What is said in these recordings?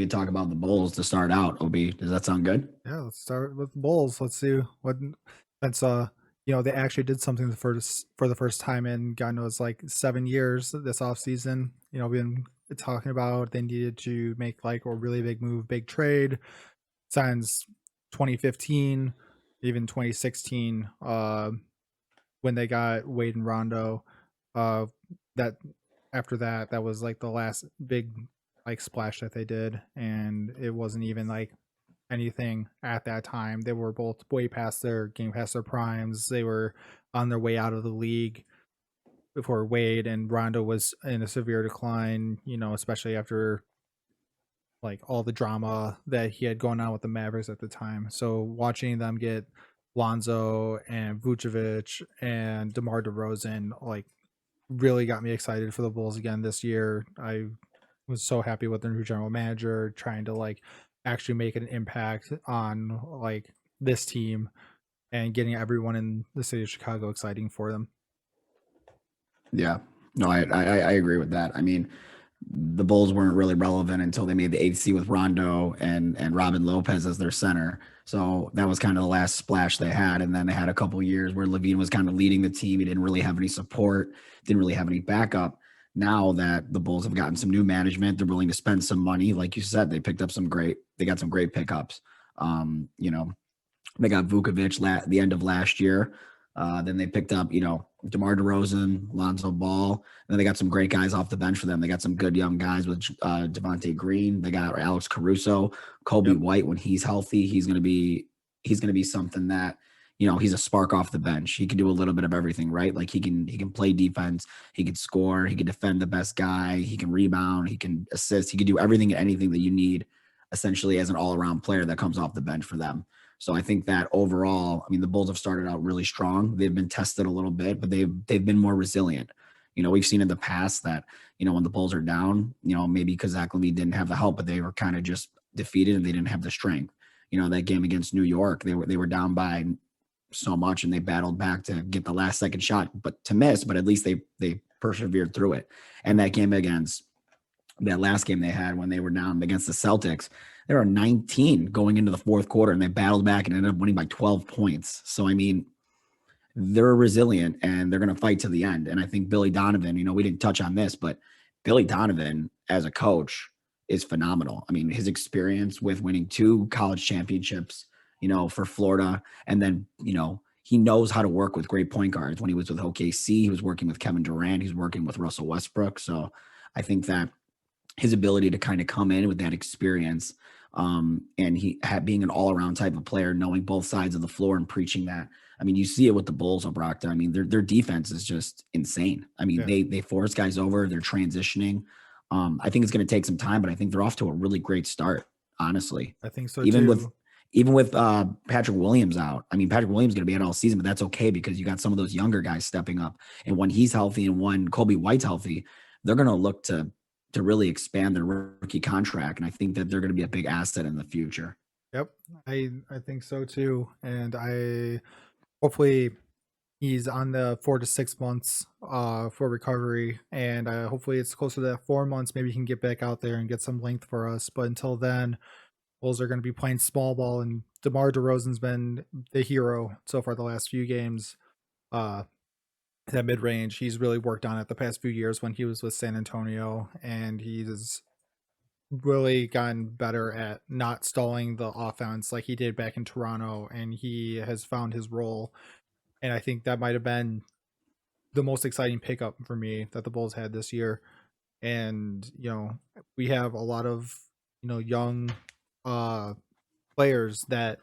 maybe talk about the Bulls to start out. Ob, does that sound good? Yeah, let's start with the Bulls. Let's see what that's they actually did something for the first time in God knows like 7 years this offseason. We've been talking about they needed to make like a really big move, big trade, since 2015, even 2016, when they got Wade and Rondo. Uh that After that, that was like the last big like splash that they did, and it wasn't even like anything at that time. They were both way past their game, past their primes. They were on their way out of the league before Wade, and Rondo was in a severe decline, especially after like all the drama that he had going on with the Mavericks at the time. So watching them get Lonzo and Vucevic and DeMar DeRozan like really got me excited for the Bulls again this year. I was so happy with their new general manager trying to like actually make an impact on like this team and getting everyone in the city of Chicago exciting for them. Yeah. No, I agree with that. I mean, the Bulls weren't really relevant until they made the eighth seed with Rondo and Robin Lopez as their center. So that was kind of the last splash they had. And then they had a couple years where Levine was kind of leading the team. He didn't really have any support, didn't really have any backup. Now that the Bulls have gotten some new management, they're willing to spend some money. Like you said, they got some great pickups. You know, they got Vukovic the end of last year. Then they picked up, DeMar DeRozan, Lonzo Ball. And then they got some great guys off the bench for them. They got some good young guys with Devontae Green. They got Alex Caruso, Kobe Yep. White. When he's healthy, he's going to be something that he's a spark off the bench. He can do a little bit of everything, right? Like he can play defense, he can score, he can defend the best guy, he can rebound, he can assist, he can do everything and anything that you need essentially as an all around player that comes off the bench for them. So I think that overall, I mean, the Bulls have started out really strong. They've been tested a little bit, but they've been more resilient. We've seen in the past that when the Bulls are down, maybe because Zach LaVine didn't have the help, but they were kind of just defeated and they didn't have the strength. That game against New York, they were down by so much and they battled back to get the last second shot, but to miss. But at least they persevered through it. And that last game they had when they were down against the Celtics, they were 19 going into the fourth quarter and they battled back and ended up winning by 12 points. So, I mean, they're resilient and they're going to fight to the end. And I think Billy Donovan, we didn't touch on this, but Billy Donovan as a coach is phenomenal. I mean, his experience with winning 2 college championships, for Florida. And then, he knows how to work with great point guards. When he was with OKC, he was working with Kevin Durant. He's working with Russell Westbrook. So I think that his ability to kind of come in with that experience, and being an all-around type of player, knowing both sides of the floor and preaching that. I mean, you see it with the Bulls, Brockton. I mean, their defense is just insane. I mean, Yeah, they force guys over, they're transitioning. I think it's going to take some time, but I think they're off to a really great start, honestly. I think so Even with too. even with Patrick Williams out. I mean, Patrick Williams is going to be out all season, but that's okay because you got some of those younger guys stepping up. And when he's healthy and when Kobe White's healthy, they're going to look to really expand their rookie contract. And I think that they're going to be a big asset in the future. Yep, I think so too, and I hopefully he's on the 4 to 6 months for recovery, and hopefully it's closer to that 4 months. Maybe he can get back out there and get some length for us. But until then, Bulls are going to be playing small ball, and DeMar DeRozan's been the hero so far the last few games. Uh, that mid range, he's really worked on it the past few years when he was with San Antonio, and he's really gotten better at not stalling the offense like he did back in Toronto, and he has found his role. And I think that might have been the most exciting pickup for me that the Bulls had this year. And we have a lot of young uh players that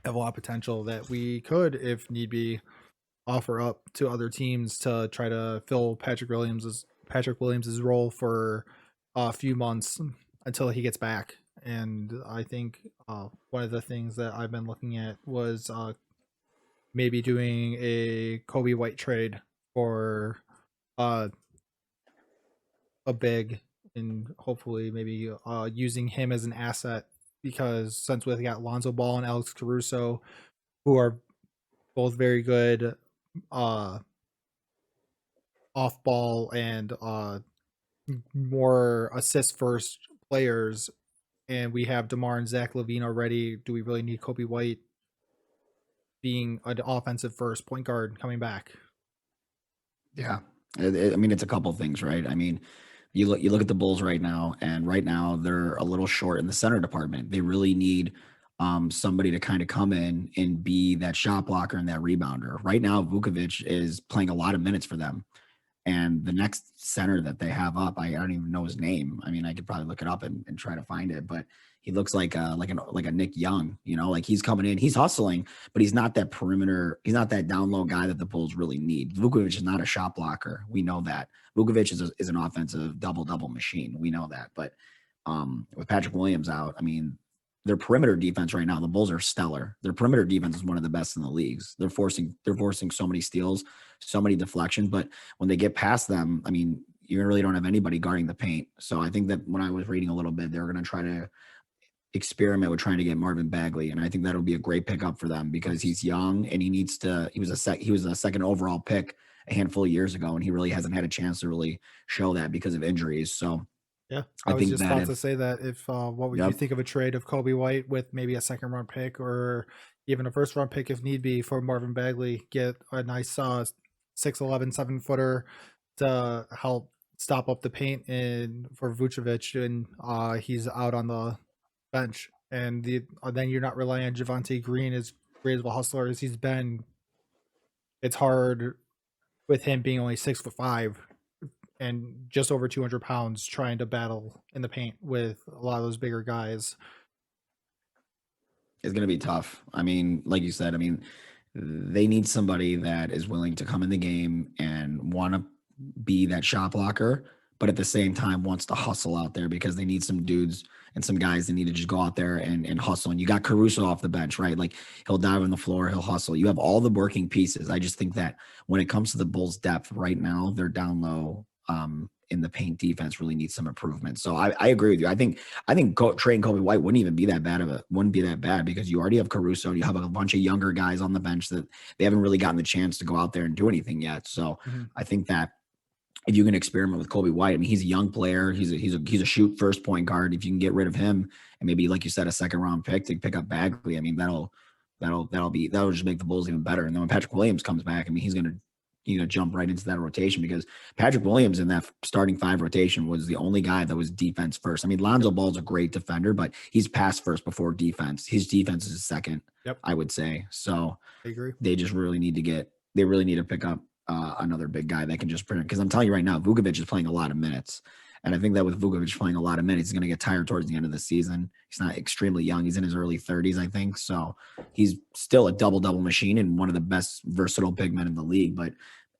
have a lot of potential that we could, if need be, offer up to other teams to try to fill Patrick Williams's role for a few months until he gets back. And I think one of the things that I've been looking at was maybe doing a Kobe White trade for uh, a big, and hopefully maybe using him as an asset, because since we got Lonzo Ball and Alex Caruso, who are both very good uh, off ball and more assist first players, and we have DeMar and Zach LaVine already. Do we really need Kobe White being an offensive first point guard coming back? Yeah. I mean, it's a couple things, right? I mean, you look at the Bulls right now, and right now they're a little short in the center department. They really need somebody to kind of come in and be that shot blocker and that rebounder. Right now, Vukovic is playing a lot of minutes for them. And the next center that they have up, I don't even know his name. I mean, I could probably look it up and try to find it, but he looks like a Nick Young, like he's coming in, he's hustling, but he's not that perimeter, he's not that down low guy that the Bulls really need. Vukovic is not a shot blocker. We know that. Vukovic is an offensive double machine. We know that. But with Patrick Williams out, I mean, their perimeter defense right now, the Bulls are stellar. Their perimeter defense is one of the best in the leagues. They're forcing so many steals, so many deflections, but when they get past them, I mean, you really don't have anybody guarding the paint. So I think that when I was reading a little bit, they were going to try to experiment with trying to get Marvin Bagley, and I think that'll be a great pickup for them because he's young and he was a second overall pick a handful of years ago, and he really hasn't had a chance to really show that because of injuries. So Yeah, I I was think just that about to say that. If what would you yep, think of a trade of Kobe White with maybe a second round pick or even a first round pick if need be for Marvin Bagley? Get a nice 6'11", 7-footer to help stop up the paint and for Vucevic, and he's out on the bench. And then you're not relying on Javante Green as great of a hustler as he's been. It's hard with him being only 6'5" and just over 200 pounds trying to battle in the paint with a lot of those bigger guys. it's going to be tough. I mean, like you said, I mean, they need somebody that is willing to come in the game and want to be that shot blocker, but at the same time wants to hustle out there because they need some dudes and some guys that need to just go out there and hustle. And you got Caruso off the bench, right? Like he'll dive on the floor, he'll hustle. You have all the working pieces. I just think that when it comes to the Bulls' depth right now, they're down low. In the paint defense really needs some improvement. So I agree with you. I think trading Kobe White wouldn't be that bad because you already have Caruso and you have a bunch of younger guys on the bench that they haven't really gotten the chance to go out there and do anything yet. So Mm-hmm. I think that if you can experiment with Kobe White, I mean, he's a young player. He's a shoot first point guard. If you can get rid of him and maybe, like you said, a second round pick to pick up Bagley, I mean, that'll just make the Bulls even better. And then when Patrick Williams comes back, I mean, he's gonna jump right into that rotation because Patrick Williams in that starting five rotation was the only guy that was defense first. I mean, Lonzo Ball's a great defender, but he's pass first before defense. His defense is second, Yep, I would say. So I agree. they just really need to pick up another big guy that can just print. Because I'm telling you right now, Vukovic is playing a lot of minutes. And I think that with Vukovic playing a lot of minutes, he's going to get tired towards the end of the season. He's not extremely young. He's in his early 30s, I think. So he's still a double machine and one of the best versatile big men in the league. But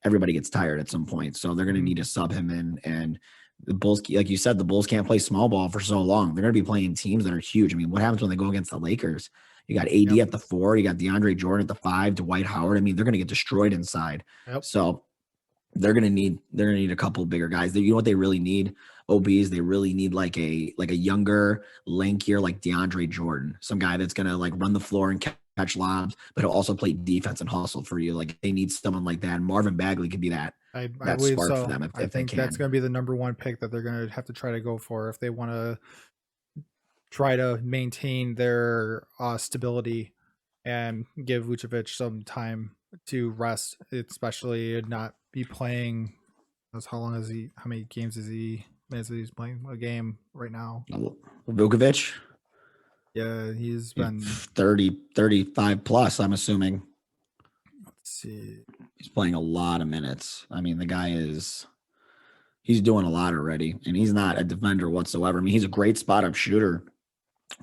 everybody gets tired at some point. So they're going to need to sub him in. And the Bulls, like you said, the Bulls can't play small ball for so long. They're going to be playing teams that are huge. I mean, what happens when they go against the Lakers? You got AD Yep. at the 4, you got DeAndre Jordan at the 5, Dwight Howard. I mean, they're going to get destroyed inside. Yep. So they're going to need a couple bigger guys. You know what they really need? OBs. They really need like a younger, lankier, like DeAndre Jordan, some guy that's going to like run the floor and catch lobs, but he'll also play defense and hustle for you. Like they need someone like that. And Marvin Bagley could be that I believe spark so. for them I if they think can. that's going to be the number one pick that they're going to have to try to go for if they want to try to maintain their stability and give Vucevic some time to rest, especially not be playing. How many games is he? Minutes is he's playing a game right now? Vukovic, Yeah, he's been. 30, 35 plus, I'm assuming. Let's see. He's playing a lot of minutes. I mean, the guy he's doing a lot already, and he's not a defender whatsoever. I mean, he's a great spot up shooter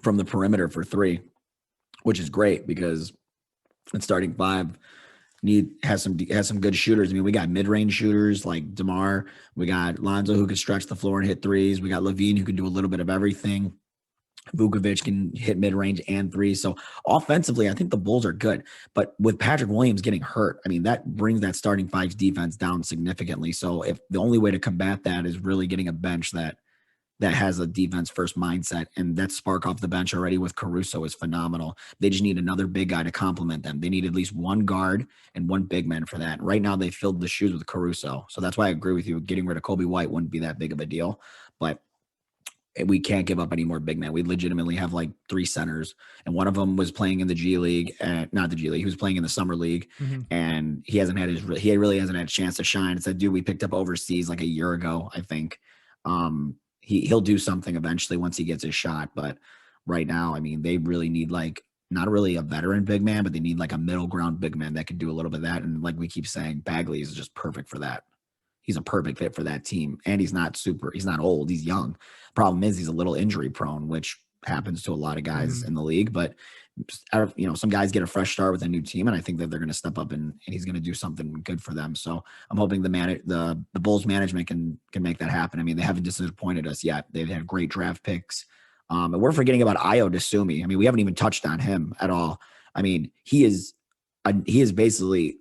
from the perimeter for three, which is great because the starting five has some good shooters. I mean, we got mid-range shooters like DeMar. We got Lonzo who can stretch the floor and hit threes. We got LaVine who can do a little bit of everything. Vukovic can hit mid-range and three. So offensively, I think the Bulls are good. But with Patrick Williams getting hurt, I mean, that brings that starting five's defense down significantly. So if the only way to combat that is really getting a bench that has a defense first mindset, and that spark off the bench already with Caruso is phenomenal. They just need another big guy to complement them. They need at least one guard and one big man for that. Right now, they filled the shoes with Caruso. So that's why I agree with you. Getting rid of Kobe White wouldn't be that big of a deal. But we can't give up any more big men. We legitimately have like 3 centers, and one of them was playing in the G League, and not the G League. He was playing in the summer league, and he really hasn't had a chance to shine. It's a dude we picked up overseas like a year ago, I think. He'll do something eventually once he gets his shot, but right now, I mean, they really need like not really a veteran big man, but they need like a middle ground big man that can do a little bit of that. And like we keep saying, Bagley is just perfect for that. He's a perfect fit for that team. And he's not old. He's young. Problem is he's a little injury prone, which happens to a lot of guys in the league. But some guys get a fresh start with a new team, and I think that they're going to step up and he's going to do something good for them. So I'm hoping the Bulls management can make that happen. I mean, they haven't disappointed us yet. They've had great draft picks. And we're forgetting about Ayo Dasumi. I mean, we haven't even touched on him at all. I mean, he is basically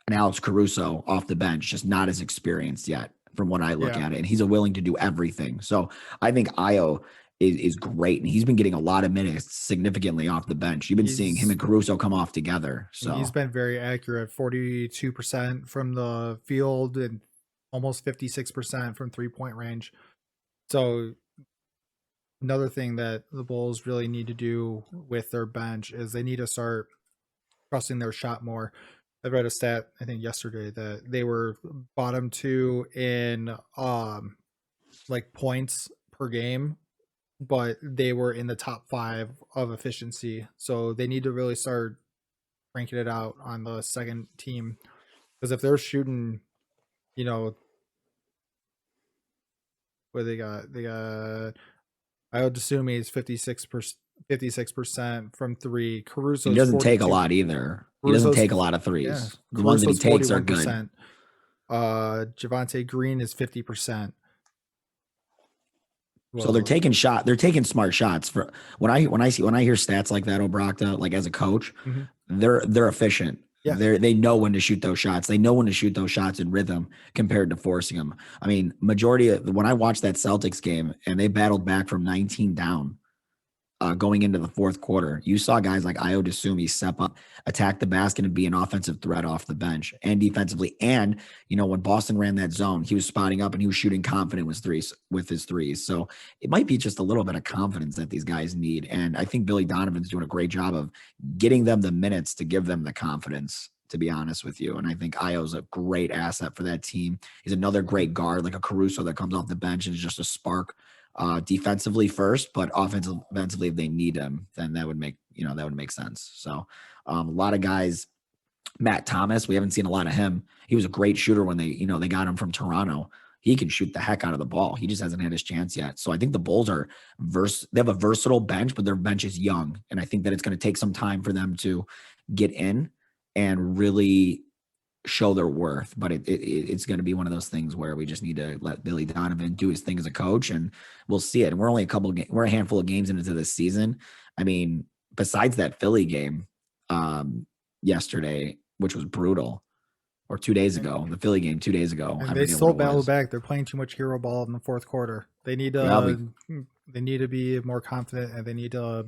an Alex Caruso off the bench, just not as experienced yet from what I look at it. And he's willing to do everything. So I think Ayo is great. And he's been getting a lot of minutes significantly off the bench. You've been seeing him and Caruso come off together. So he's been very accurate, 42% from the field and almost 56% from 3-point range. So another thing that the Bulls really need to do with their bench is they need to start trusting their shot more. I read a stat, I think yesterday, that they were bottom 2 in like points per game, but they were in the top 5 of efficiency. So they need to really start cranking it out on the second team, because if they're shooting, what they got Ayo Dasumi is 56% from 3. Caruso, he doesn't take a lot either. He doesn't take a lot of threes. Yeah. The ones that he takes are good. Javonte Green is 50%. So they're taking smart shots. For when I hear stats like that, Obrakta, like as a coach, they're efficient. Yeah. They know when to shoot those shots. They know when to shoot those shots in rhythm compared to forcing them. I mean, when I watched that Celtics game and they battled back from 19 down, going into the fourth quarter, you saw guys like Ayo Dasumi step up, attack the basket, and be an offensive threat off the bench and defensively. And when Boston ran that zone, he was spotting up and he was shooting confident with his threes. So it might be just a little bit of confidence that these guys need. And I think Billy Donovan's doing a great job of getting them the minutes to give them the confidence, to be honest with you. And I think Ayo's a great asset for that team. He's another great guard, like a Caruso that comes off the bench and is just a spark. Defensively first, but offensively, if they need him, then that would make sense. So a lot of guys, Matt Thomas, we haven't seen a lot of him. He was a great shooter when they got him from Toronto. He can shoot the heck out of the ball. He just hasn't had his chance yet. So I think the Bulls they have a versatile bench, but their bench is young. And I think that it's going to take some time for them to get in and really show their worth, but it's going to be one of those things where we just need to let Billy Donovan do his thing as a coach, and we'll see it. And we're only we're a handful of games into this season. I mean, besides that Philly game yesterday, which was brutal, or 2 days ago, the Philly game 2 days ago, and they still battled back. They're playing too much hero ball in the fourth quarter. They need to they need to be more confident, and they need to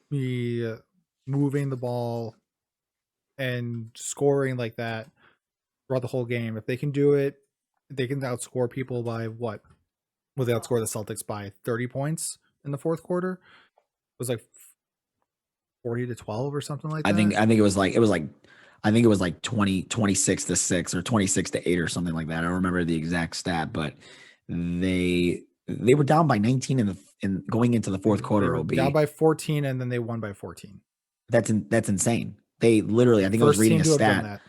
be moving the ball and scoring like that throughout the whole game. If they can do it, they can outscore people by what? Will they outscore the Celtics by 30 points in the fourth quarter? It was like 40-12 or something like that. I think it was like 26-6 or 26-8 or something like that. I don't remember the exact stat, but they were down by 19 in going into the fourth quarter. They were down by 14, and then they won by 14. That's insane. They literally, I think I was reading a stat.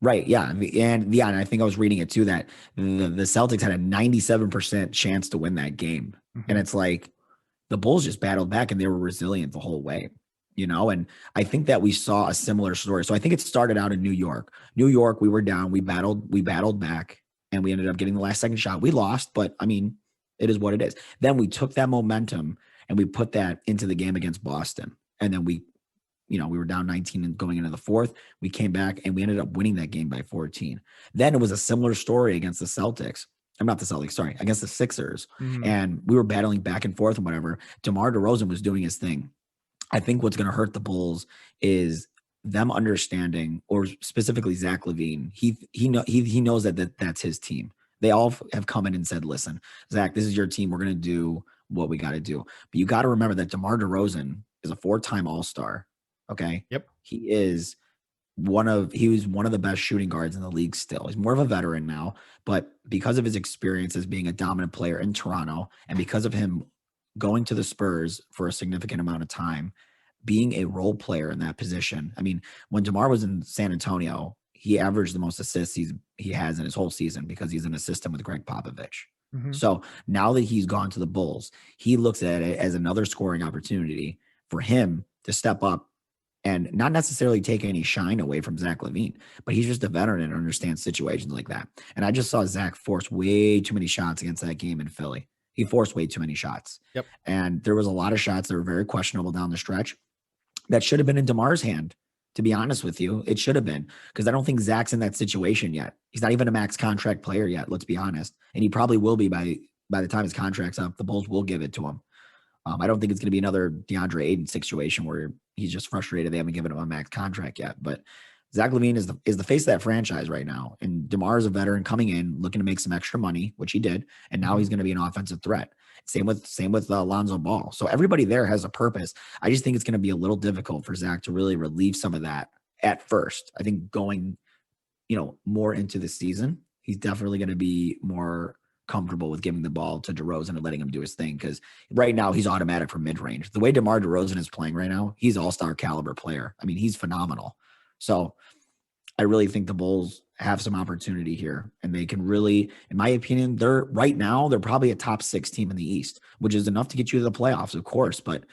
Right. Yeah. And I think I was reading it too, that the Celtics had a 97% chance to win that game. And it's like the Bulls just battled back and they were resilient the whole way, and I think that we saw a similar story. So I think it started out in New York. We were down, we battled back, and we ended up getting the last second shot. We lost, but I mean, it is what it is. Then we took that momentum and we put that into the game against Boston. And then we were down 19 and going into the fourth. We came back and we ended up winning that game by 14. Then it was a similar story against the Celtics. I'm not the Celtics, sorry, against the Sixers. And we were battling back and forth and whatever. DeMar DeRozan was doing his thing. I think what's going to hurt the Bulls is them understanding, or specifically Zach LaVine. He knows that that's his team. They all have come in and said, listen, Zach, this is your team. We're going to do what we got to do. But you got to remember that DeMar DeRozan is a 4-time All-Star. Okay. Yep. He was one of the best shooting guards in the league still. He's more of a veteran now, but because of his experience as being a dominant player in Toronto and because of him going to the Spurs for a significant amount of time, being a role player in that position. I mean, when DeMar was in San Antonio, he averaged the most assists he has in his whole season because he's an assistant with Greg Popovich. Mhm. So now that he's gone to the Bulls, he looks at it as another scoring opportunity for him to step up and not necessarily take any shine away from Zach LaVine, but he's just a veteran and understands situations like that. And I just saw Zach force way too many shots against that game in Philly. He forced way too many shots. Yep. And there was a lot of shots that were very questionable down the stretch that should have been in DeMar's hand. To be honest with you, it should have been, because I don't think Zach's in that situation yet. He's not even a max contract player yet, let's be honest. And he probably will be by the time his contract's up. The Bulls will give it to him. I don't think it's going to be another DeAndre Ayton situation where he's just frustrated they haven't given him a max contract yet. But Zach LaVine is the face of that franchise right now. And DeMar is a veteran coming in, looking to make some extra money, which he did. And now he's going to be an offensive threat. Same with Lonzo Ball. So everybody there has a purpose. I just think it's going to be a little difficult for Zach to really relieve some of that at first. I think going, more into the season, he's definitely going to be more comfortable with giving the ball to DeRozan and letting him do his thing. Because right now he's automatic for mid-range. The way DeMar DeRozan is playing right now, he's an all-star caliber player. I mean, he's phenomenal. So I really think the Bulls have some opportunity here, and they can really, in my opinion, they're probably a top 6 team in the East, which is enough to get you to the playoffs, of course. But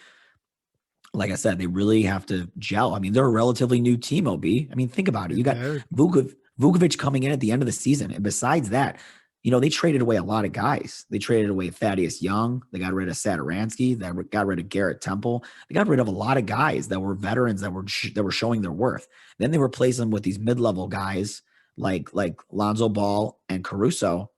like I said, they really have to gel. I mean, they're a relatively new team, OB. I mean, think about it. You got Vukovic coming in at the end of the season. And besides that, they traded away a lot of guys. They traded away Thaddeus Young. They got rid of Satoransky. They got rid of Garrett Temple. They got rid of a lot of guys that were veterans that were showing their worth. Then they replaced them with these mid-level guys like Lonzo Ball and Caruso.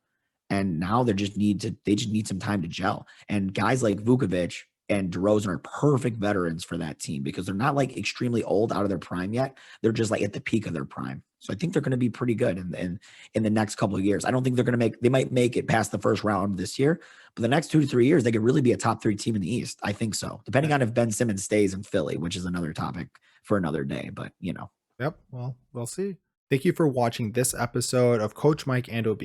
And now they just need some time to gel. And guys like Vukovic and DeRozan are perfect veterans for that team because they're not like extremely old out of their prime yet. They're just like at the peak of their prime. So I think they're going to be pretty good in the next couple of years. I don't think they might make it past the first round this year, but the next 2 to 3 years, they could really be a top 3 team in the East. I think so, depending on if Ben Simmons stays in Philly, which is another topic for another day, but Yep. Well, we'll see. Thank you for watching this episode of Coach Mike and OB.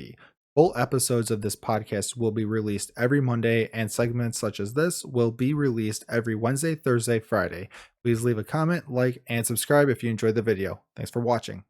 Full episodes of this podcast will be released every Monday, and segments such as this will be released every Wednesday, Thursday, Friday. Please leave a comment, like, and subscribe if you enjoyed the video. Thanks for watching.